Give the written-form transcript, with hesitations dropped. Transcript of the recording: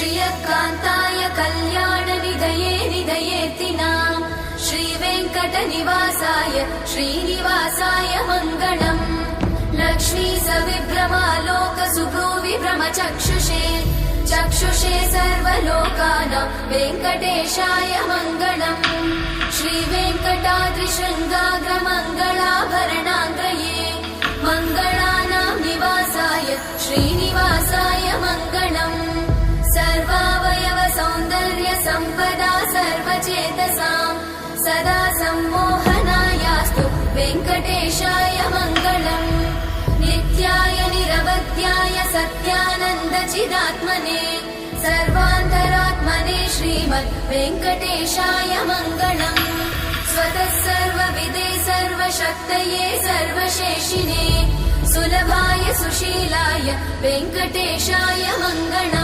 श्रियकान्ताय कल्याणनिधये निधयेतिनाम् श्रीवेङ्कटनिवासाय श्रीनिवासाय मङ्गलम् लक्ष्मी सविभ्रमालोक सुभ्रूविभ्रमचक्षुषे चक्षुषे सर्वलोकानां वेङ्कटेशाय मङ्गलम् श्रीवेङ्कटाद्रिशृङ्गाग्रमङ्गलाभरणाङ्गये मङ्गलानां निवासाय श्रीनिवासाय मङ्गलम् सर्वावयव सौन्दर्य सम्पदा सर्वचेतसां सदा सम्मोहनायास्तु वेङ्कटेशाय मङ्गलम् नित्याय निरवध्याय सत्यानन्दचिदात्मने सर्वान्तरात्मने श्रीमद् वेङ्कटेशाय मङ्गलम् स्वतः सर्वविदे सर्वशक्तये सर्वशेषिने सुलभाय सुशीलाय वेङ्कटेशाय मङ्गलम्।